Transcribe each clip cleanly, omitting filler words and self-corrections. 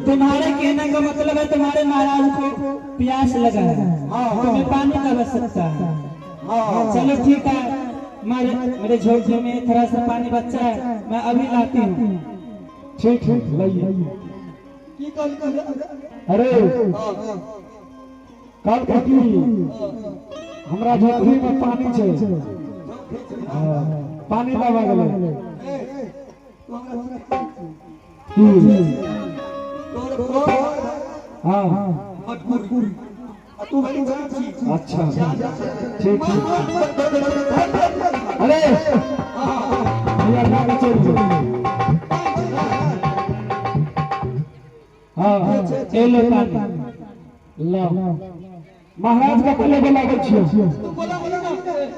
तुम्हारे कहने का मतलब है तुम्हारे महाराज को प्यास लगा है, तुम्हें पानी की आवश्यकता है। चलो ठीक है, मेरे झोंके में थोड़ा सा पानी बचा है, मैं अभी लाती हूँ। ठीक लाइए। अरे काल की हमरा झोपड़ी में पानी छे, पानी लावा गेले। अच्छा ठीक। अरे भैया चल ये लो पानी ला महाराज का पहले बोला बच्चियों।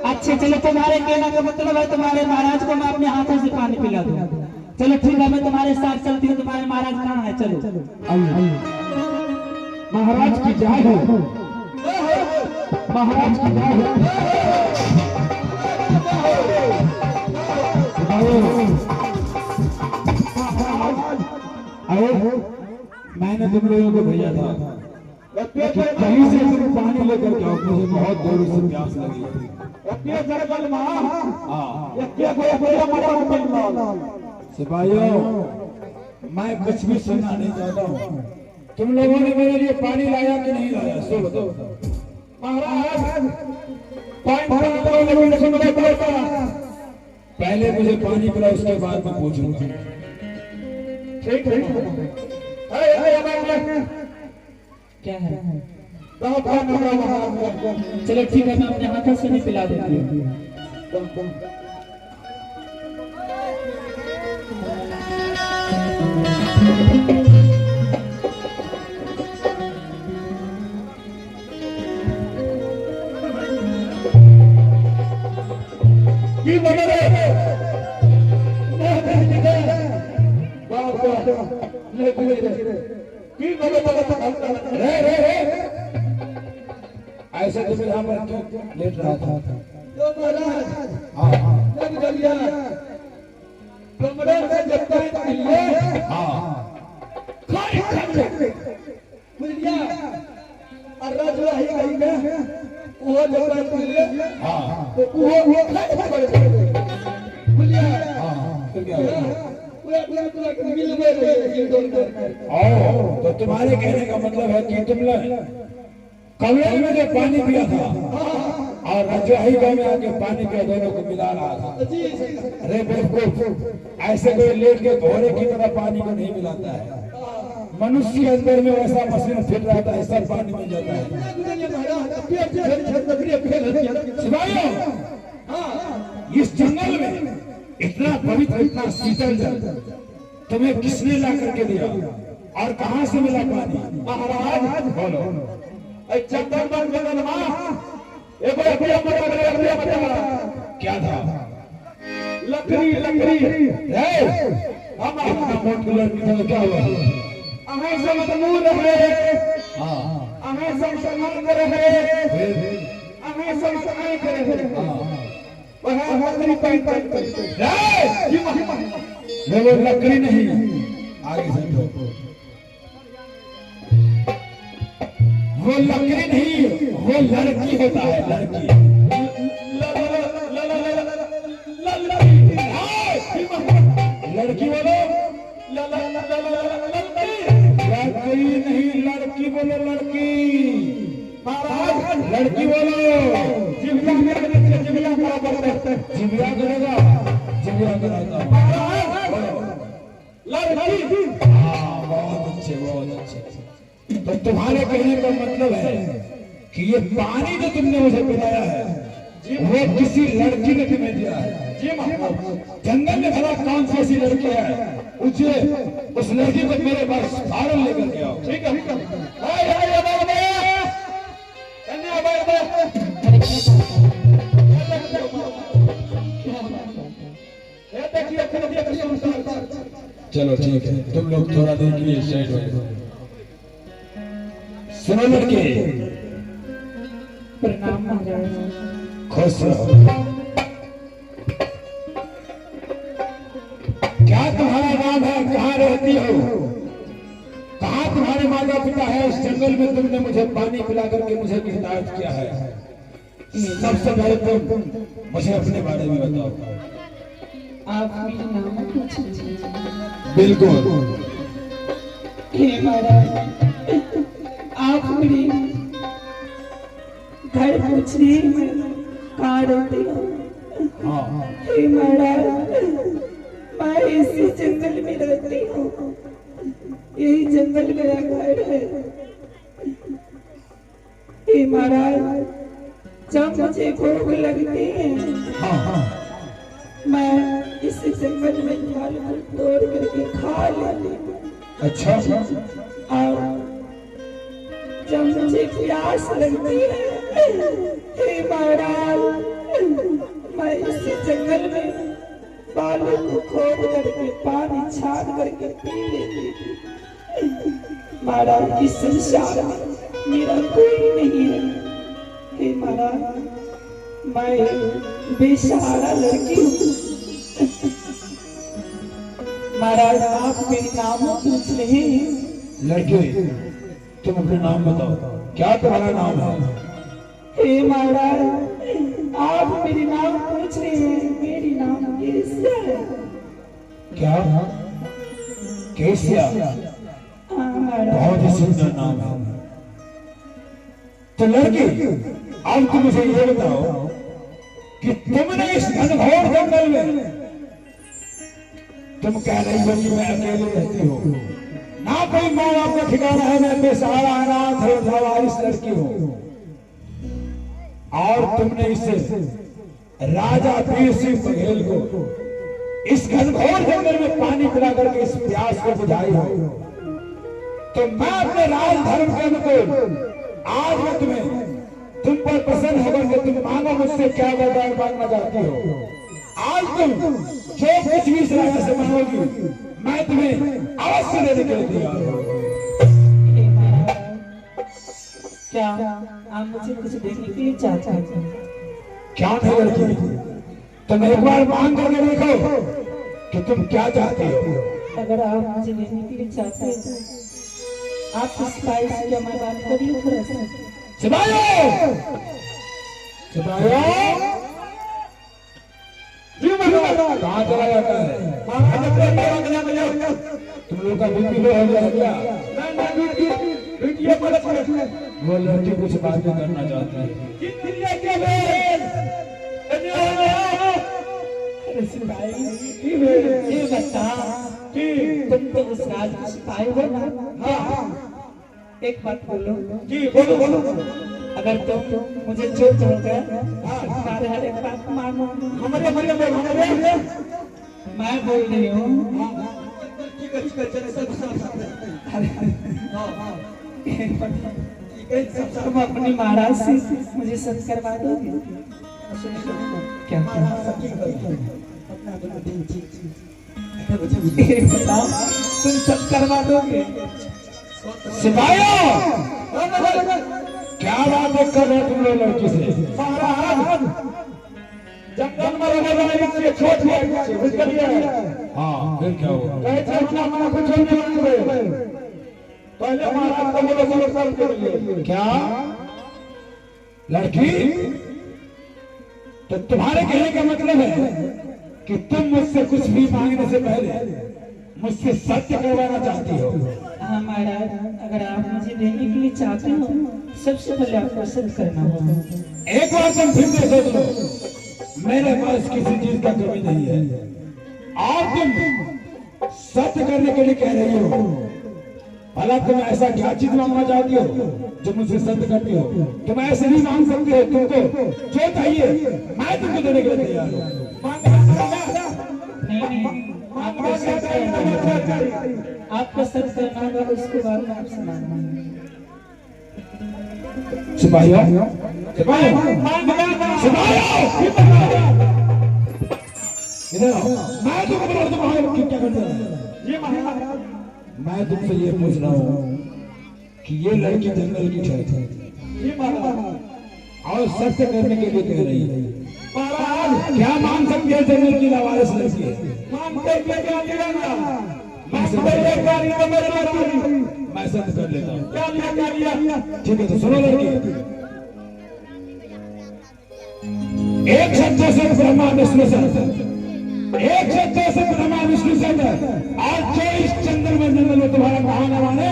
अच्छे चलो, तुम्हारे कहने का मतलब है तुम्हारे महाराज को मैं अपने हाथों से पानी पिला दूं। चलो ठीक है, मैं तुम्हारे साथ चलती हूँ। तुम्हारे महाराज कहाँ है? चलो महाराज की जय हो, महाराज की जय हो। मैंने तुम लोगों को भेजा था कहीं से तुम पानी लेकर जाओ, मुझे बहुत जोर से प्यास लगी थी। सिपाहियों, मैं कुछ भी सुनना नहीं चाहता हूँ। तुम लोगों ने मेरे लिए पानी लाया कि नहीं लाया, सो बताओ। महाराज पहले मुझे पानी पिला, उसके बाद मैं पूछूंगा। ठीक है क्या है? चलो ठीक है, मैं अपने हाथों से नहीं पिला देती हूँ। ऐसे तो यहाँ पर लेट रहा था। तो तुम्हारे कहने का मतलब है कि तुमने कमरे में जो पानी पिया था और रजवाही गांव में आके पानी पिया, दोनों को मिला रहा था। अरे बेवकूफ, ऐसे कोई लेट के घोड़े की तरह पानी को नहीं मिलाता है। मनुष्य के अंदर में वैसा मशीन फिट रहता है, सब पानी मिल जाता है। सिपाहियों, इस जंगल में इतना पवित्र, इतना शीतल जल तुम्हें किसने ला करके दिया और कहां से मिला पानी? महाराज बोलो। क्या था? लकड़ी हम क्या हुआ? वो लकड़ी नहीं, आगे समझो, वो लकड़ी नहीं, वो लड़की होता है। लड़की लड़की बोलो, लकड़ी नहीं, लड़की बोलो, लड़की। लड़की बोलो, जिबिया करेगा, जिबिया करेगा। लड़की, बहुत अच्छे, बहुत अच्छे। तो तुम्हारे कहने का मतलब है कि ये पानी जो तुमने मुझे पिलाया है वो किसी लड़की ने तुम्हें दिया है। जंगल में भला कौन सी ऐसी लड़की है, उस लड़की को मेरे पास कारण लेकर के आओ। ठीक है? चलो ठीक है, तुम लोग थोड़ा देर के लिए साइड हो जाओ। सुनो लड़के, प्रणाम महाराज। खुश रहो। क्या तुम्हारा नाम है, कहाँ रहे रहती हो? कहाँ तुम्हारे माता पिता है? इस जंगल में तुमने मुझे पानी पिला करके मुझे हिदायत किया है। सबसे पहले तुम मुझे अपने बारे में बताओ। आप मेरा नाम पूछिए। बिल्कुल। हे महाराज, आप मेरी घर पूछ रही मैं कहाँ रहती हूँ। हाँ। हे महाराज, मैं इसी जंगल में रहती हूँ। यही जंगल मेरा घर है। हे महाराज, जब मुझे भूख लगती है मैं इस जंगल में फल तोड़ करके खा लेती हूँ। अच्छा। और जब मुझे प्यास लगती है हे महाराज, मैं इस जंगल में बालू को खोद करके पानी छान करके पी लेती हूँ। महाराज, इस संसार में मेरा कोई नहीं है। हे महाराज, मैं बेसहारा लड़की हूँ। महाराज, आप मेरे नाम पूछ रहे हैं। लड़के, तुम अपना नाम बताओ, क्या तुम्हारा नाम है? हे महाराज, आप मेरे नाम पूछ रहे हैं। मेरी नाम केसिया है। क्या? केसिया? हाँ महाराज। बहुत ही सुंदर नाम है। तो लड़की, अब तुम मुझे ये बताओ कि तुमने इस घनघोर जंगल में, तुम कह रही हो कि मैं अकेले रहती हूँ, ना कोई माँ बाप का ठिकाना है, मैं बेसहारा अनाथ और लावारिस लड़की हूँ, और तुमने इसे राजा वीर सिंह बघेल को इस घनघोर जंगल में पानी पिला करके इस प्यास को बुझाई हो, तो मैं अपने राज धर्म के अनुकूल आज मैं तुम्हें तुम पर प्रसन्न होकर के तुम मांगो मुझसे क्या वरदान मांगना चाहती हो। आज तुम जो कुछ भी इस राजा से मांगोगी मैं तुम्हें अवश्य देने के लिए तैयार हूं। क्या आप मुझे कुछ देने के लिए चाहते हैं? क्या नहीं लड़की, तुम एक बार मांग करके देखो कि तुम क्या चाहती हो। अगर आप मुझे देने के लिए चाहते हैं तो आप इस भाई से क्या मैं बात कर लूं थोड़ा सा? सिपाहियों, सिपाहियों, जी महाराज, कहाँ चला जाता है? तुम लोग का बीपी लो हो गया क्या? वो लड़की कुछ बातें करना चाहती है। अरे सिपाही, ये बता, तुम तो उस राज के सिपाही हो ना? हाँ। एक बात बोलो। जी बोलो बोलो। अगर तुम मुझे चोट हो गया तुम्हारे हर एक बात मानो। हमारे मैं बोल रही हूँ। तुम अपनी महाराज से मुझे सत्य करवा दोगे क्या? बताओ, तुम सब करवा दोगे? सिपाहियों, क्या बात कर रहे तुम लोग लड़की से? जंगल में रहने वाले बच्चे छोट हाँ, फिर क्या हुआ? पहले महाराज को बोलो नमस्कार के लिए। क्या लड़की, तो तुम्हारे कहने का मतलब है कि तुम मुझसे कुछ भी मांगने से पहले मुझसे सत्य करवाना चाहती हो? हाँ महाराज, अगर आप मुझे देने के लिए चाहते हो सबसे पहले आपको सत्य करना होगा। एक बार तुम फिर से सोच लो, मेरे पास किसी चीज का कमी नहीं है और तुम सत्य करने के लिए कह रही हो। भला तुम ऐसा क्या चीज मांगना चाहती हो जो मुझसे सत्य करती हो? तुम ऐसे नहीं मांग सकती हो, तुमको जो चाहिए मैं तुमको देने के लिए तैयार हूँ। नहीं, आपको सत्य करना, आपको सत्य करना होगा, उसके बाद में आपसे मांगना। सिपाहियों, सिपाहियों, इधर आओ। मैं तुमको बता दूं महाराज क्या करते हैं। ये महाराज, मैं तुमसे ये पूछ रहा हूँ कि ये लड़की जंगल की है ये महाराज और सत्य करने के लिए कह रही है। महाराज क्या मान सकते हैं? जंगल की लावारिस लड़की है, मानते क्या मैं सत्य कर लेता हूँ। ठीक है तो सुनो लड़की, एक सत्य से ब्रह्मा विष्णु सत्य, एक सत्य से ब्रह्मा विष्णु सत्य, आज 24 चंद्रमा जंगल में तुम्हारा कहाना माने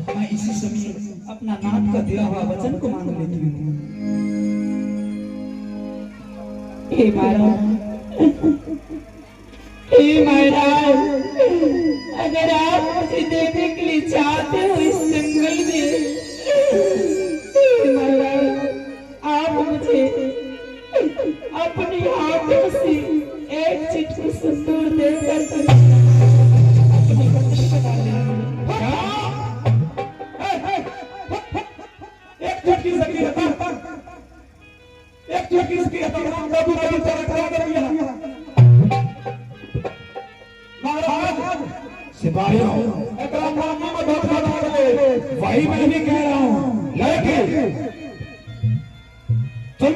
मैं इसी समय अपना नाथ का दिया हुआ वचन को मांग लेती हूँ। हे महाराज, हे महाराज, अगर आप मुझे देखने के लिए चाहते हो इस जंगल में, महाराज आप मुझे अपने हाथों से एक चिट्ठी सिंदूर देकर अपनी पत्नी को डाल देंगे। एक चुटकी से किया था, एक चुटकी से किया था, बाबू बाबू तेरा करा दिया। महाराज सिपाहियों, वही मैं भी कह रहा हूँ, लेकिन तुम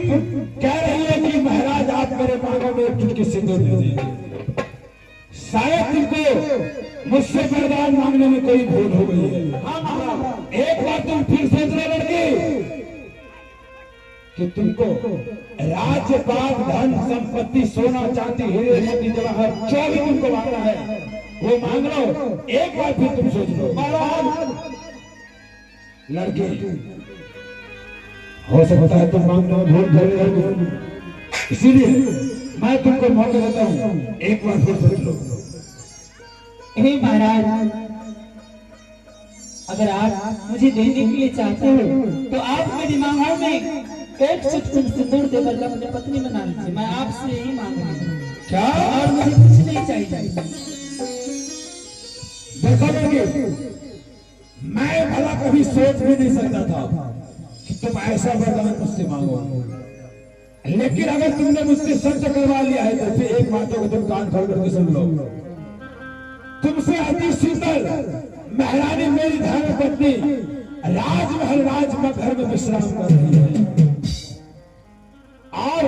कह रही है कि महाराज आप मेरे मांगों में एक चुटकी सिंदूर दे देंगे। शायद तुमको मुझसे वरदान मांगने में कोई भूल हो गई है। एक बार तुम फिर सोच लो लड़की कि तुमको राज्यपाल, धन संपत्ति, सोना चांदी, हीरे मोती जवाहर जो भी तुमको मांगना है वो मांग लो। एक बार फिर तुम सोच लो। लड़की हो सकता है तुम मांगने में भूल कर रहे हो, इसीलिए मैं तुमको मौका देता हूँ, एक बार फिर सोच लो। हे महाराज, अगर आप मुझे देने के लिए चाहते हो तो आप मेरी मांगों में एक चुटकी सिंदूर देकर अपनी पत्नी बना लीजिए। मैं आपसे यही मांग रही हूँ। क्या? और मुझे कुछ नहीं चाहिए। देखो लड़की, मैं भला कभी सोच भी नहीं सकता था कि तुम ऐसा वरदान मुझसे मांगो, लेकिन अगर तुमने मुझसे सत्य करवा लिया है तो फिर एक बातों को तुम कान खोल करके सुन लो। तुमसे अति शीतल महारानी मेरी धर्म पत्नी राजमहल राजमहल में विश्राम कर रही है, और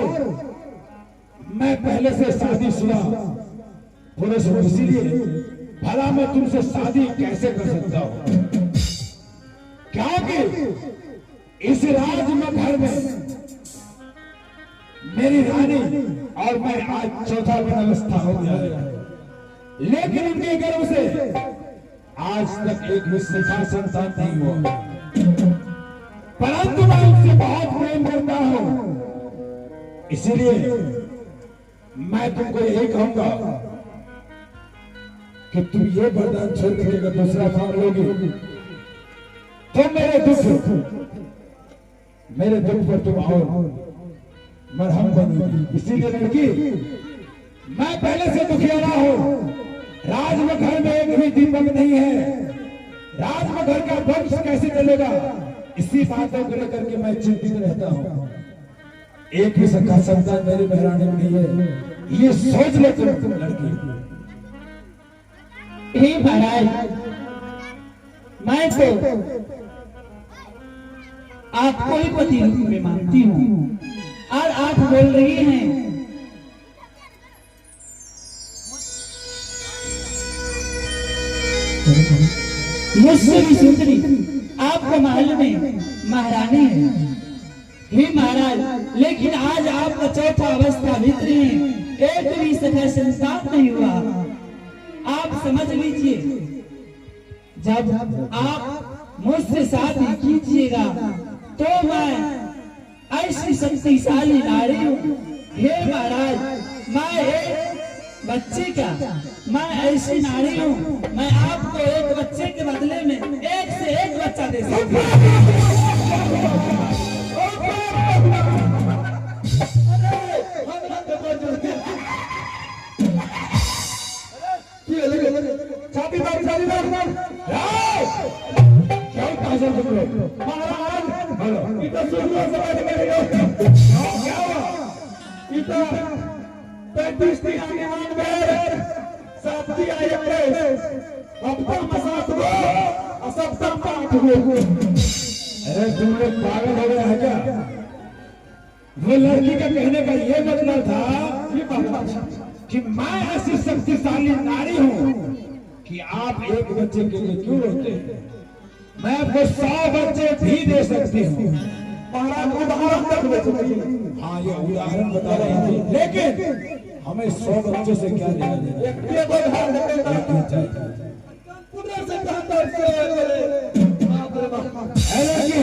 मैं पहले से शादीशुदा पुरुष हूं, इसीलिए भला मैं तुमसे शादी कैसे कर सकता हूं? क्योंकि इस राजमहल में मेरी रानी और मैं आज चौथा अवस्था हो गया है, लेकिन उनके गर्भ से आज तक एक भी संतान नहीं हुआ। परंतु मैं उनसे बहुत प्रेम करता हूं, इसीलिए मैं तुमको यही कहूंगा कि तुम ये वरदान छोड़ के अगर दूसरा मांग लोगी तो मेरे दुख पर तुम और मरहम बनेगी। इसीलिए लड़की, मैं पहले से दुखियारा हूं, राजमहल में एक भी दीपक नहीं है, राजमहल का वंश कैसे चलेगा, इसी बातों को लेकर के मैं चिंतित रहता हूं। एक भी सखा संतान मेरी महारानी में नहीं है, ये सोच लो तुम लड़की। हे महाराज, मैं तो आपको ही पति रूप में मानती हूँ, और आप बोल रही हैं मुझसे भी सुंदरी आपके महल में महारानी है। हे महाराज, लेकिन आज आपका चौथा अवस्था भीतरी है, एक भी सखा संतान नहीं हुआ। आप समझ लीजिए, जब आप मुझसे शादी कीजिएगा तो मैं ऐसी शक्तिशाली नारी हूँ। हे महाराज, मैं एक बच्चे का, मैं ऐसी नारी हूँ, मैं आपको एक बच्चे के बदले में एक से एक बच्चा दे सकती हूँ। अरे तुम लोग पागल हो गए हैं क्या? वो लड़की का कहने का ये मतलब था कि मैं ऐसी शक्तिशाली नारी हूं कि आप एक बच्चे के लिए क्यों रोते हैं? मैं आपको 100 बच्चे भी दे सकती हूँ। महाराज उदाहरण तक बेचते। हाँ, ये उदाहरण बता रही थी, लेकिन हमें 100 बच्चों से क्या लेना देना? एक को घर देते एक ही चाहिए। कुदरत से बेहतर से बाप रे बाप। है लड़की,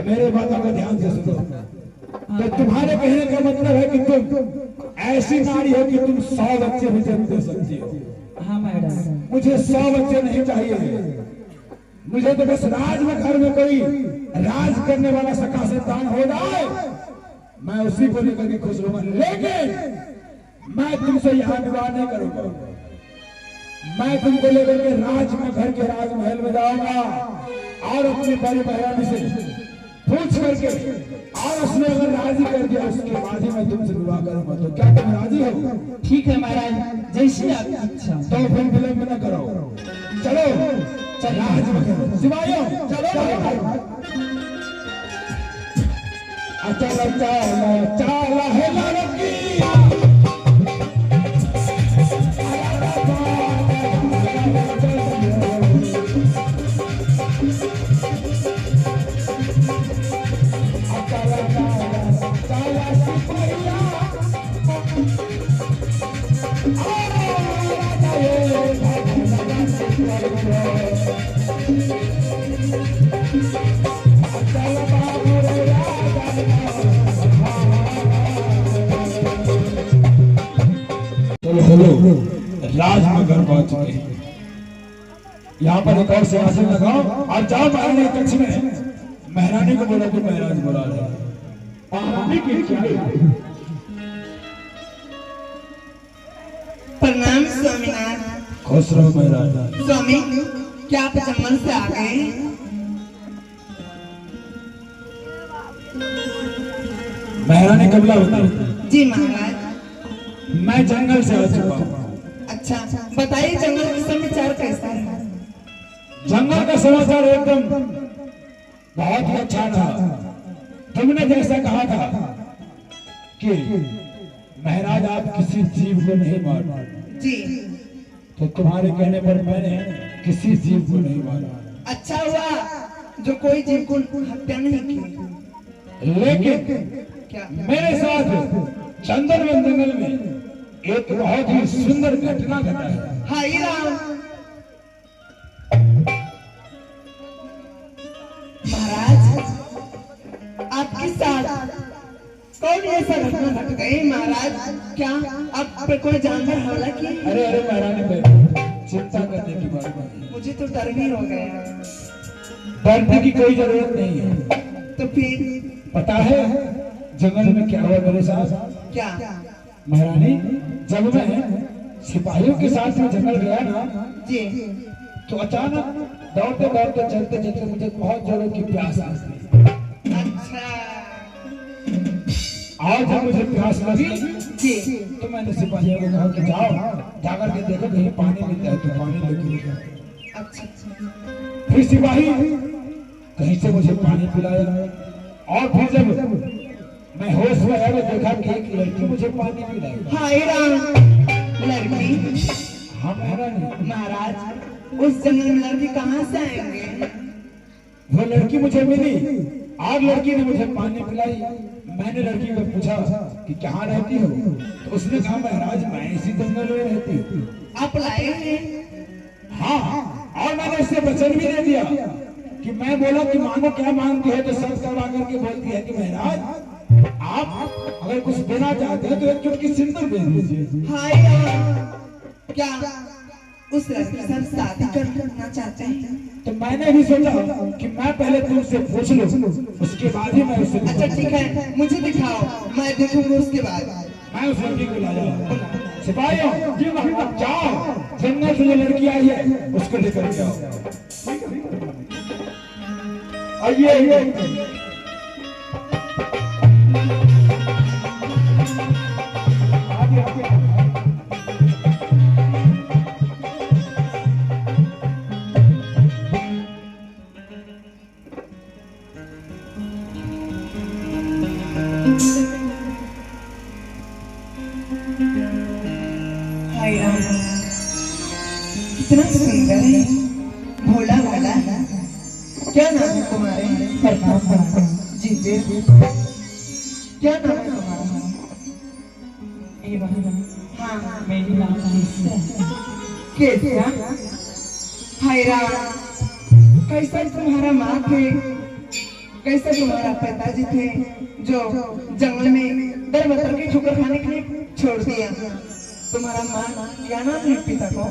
मेरे बातों को ध्यान से सुनो। तो तुम्हारे कहने का मतलब है कि तुम ऐसी नारी हो कि तुम 100 बच्चे भी जन्म दे सकती हो। हाँ मैडम। मुझे 100 बच्चे नहीं चाहिए। मुझे तो बस राज में घर में कोई राज करने वाला सका संतान हो जाए, मैं उसी को लेकर के खुश रहूंगा। लेकिन मैं तुमसे यहाँ विवाह नहीं करूंगा। मैं तुमको लेकर के राज में घर के राजमहल में जाऊंगा और अपनी बड़ी बहरानी से पूछ करके, और उसने अगर राजी कर दिया उसके बाद ही मैं तुमसे विवाह करूंगा। तो क्या तुम राजी हो? ठीक है महाराज, जैसी आपकी इच्छा। तो फिर विलंब न करो, चलो राज में करो। सिपाहियों चलो, चलो चलो चलो है लड़की। राजमगर पहुंच गए। यहाँ पर एक और सिंहासन लगाओ और जाओ महारानी कक्ष में। महारानी को बोला तो महाराज बुला रहे। प्रणाम स्वामीनाथ। खुश रहो महाराज। स्वामी, क्या आप जंगल से आ गए? महारानी कबला बताओ। जी महाराज। मैं जंगल से आ चुका हूँ। अच्छा, बताइए जंगल का समाचार कैसा है? जंगल का समाचार एकदम बहुत ही अच्छा था। तुमने जैसा कहा था कि महाराज आप किसी जीव को नहीं मारना, जी। तो तुम्हारे कहने पर मैंने किसी जीव को नहीं मारा। अच्छा हुआ जो कोई जीव को हत्या नहीं की। लेकिन क्या? मेरे साथ चंदनवन जंगल में एक बहुत ही सुंदर घटना घटा है। हाय राम। महाराज, आपके साथ कौन ऐसा घटना घट गई महाराज? क्या आप पर कोई जानवर हमला किया? अरे अरे महारानी भाई, चिंता करने की बात नहीं। मुझे तो डर भी हो गया। डरने की कोई जरूरत नहीं है। तो फिर पता है जंगल में क्या हुआ मेरे साथ? क्या? महारानी, जब मैं सिपाहियों के साथ में जंगल गया ना, जी। तो अचानक दौड़ते दौड़ते चलते चलते मुझे बहुत जोरों की प्यास आ गई। अच्छा। और जब मुझे प्यास लगी जी। तो मैंने सिपाहियों को कहा कि जाओ जाकर के देखो कहीं पानी मिलता है तो पानी लेके आओ। अच्छा। फिर सिपाही कहीं से मुझे पानी पिलाया, और फिर जब मैं होश में आया तो देखा कि एक लड़की मुझे पानी पिलाई। हाय राम। लड़की? हाँ महारानी। महाराज, उस जंगल में लड़की कहाँ से आएंगे? वो लड़की मुझे मिली और लड़की ने मुझे पानी पिलाई। मैंने लड़की को पूछा कि कहाँ रहती हो, तो उसने कहा महाराज मैं इसी जंगल में रहती हूँ। आप लाए हैं? हाँ, और मैंने उससे वचन भी दे दिया कि मैं बोला कि मांगो क्या मांगती है, तो सब करवा करके बोलती है कि महाराज आप अगर कुछ देना चाहते हैं तो एक चुटकी सिंदूर दे दीजिए। हाय राम। क्या उस लड़की से शादी करना चाहते हैं? तो मैंने भी सोचा कि मैं पहले तुमसे पूछ लूं, उसके बाद ही मैं उससे। अच्छा ठीक है, मुझे दिखाओ, मैं देखूंगा उसके बाद। मैं उस लड़की को लाया। सिपाहियों जाओ जंगल से जो लड़की आई है उसको लेकर के आओ। आइए हाय राम, कितना सुंदर है, भोला भाला। क्या नाम है तुम्हारे? जीते। क्या नाम है तुम्हारा? हाँ, मेरी नाम केसिया। हाय राम, कैसा तुम्हारा माँ थे, कैसा तुम्हारा पिताजी थे जो जंगल में दर बदर के ठोकर खाने के लिए छोड़ दिया। तुम्हारा माँ क्या नाम है पिता को?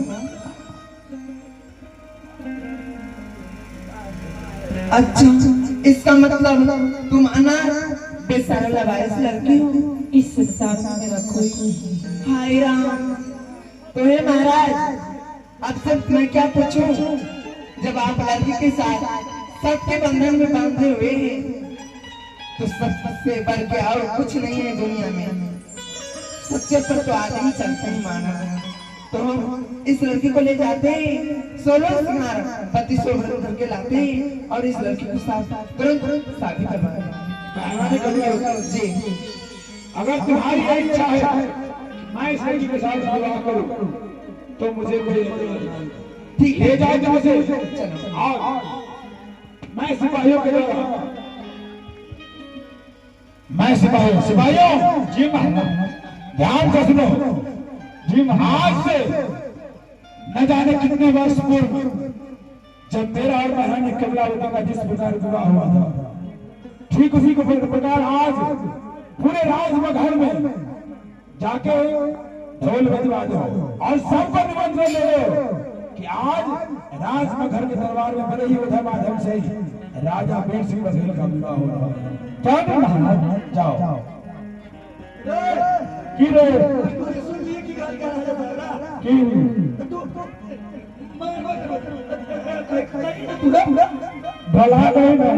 अच्छा, इसका मतलब तुम अनाथ बेसहारा लवारिस लड़की हो। इस साथ मेरा कोई हाय राम, तो हे महाराज, अब से मैं क्या पूछूं? जब आप लड़की के साथ सबके बंधन में बांधे हुए हैं, तो सबसे बढ़ के और कुछ नहीं है दुनिया में। सबसे पर तो आदमी चलते ही माना। तो हम इस लड़की को ले जाते हैं, 16 सिंगार पति सोहर करके लाते हैं और इस लड़की के साथ तुरंत शादी करवाते हैं। जी, अगर तुम्हारी इच्छा है मैं इस लड़की के साथ विवाह करूं तो मुझे कोई ठीक ले है, जाओ जहाँ से। और मैं सिपाहियों के द्वारा सिपाहियों जी महाराज ध्यान से सुनो जी। आज से न जाने कितने वर्ष पूर्व जब मेरा और महारानी कमलावती का जिस प्रकार विवाह हुआ था, ठीक उसी को प्रकार आज पूरे राजमहल में जाके ढोल बजवा दो और सबको निमंत्रण दे दो कि आज राजमहल के दरबार में बड़े ही उधर माध्यम से राजा वीर सिंह बघेल का विवाह हो रहा है। क्या महाराज जाओ की रे सुनिए की गाल कर रहा है की मैं भला नहीं ना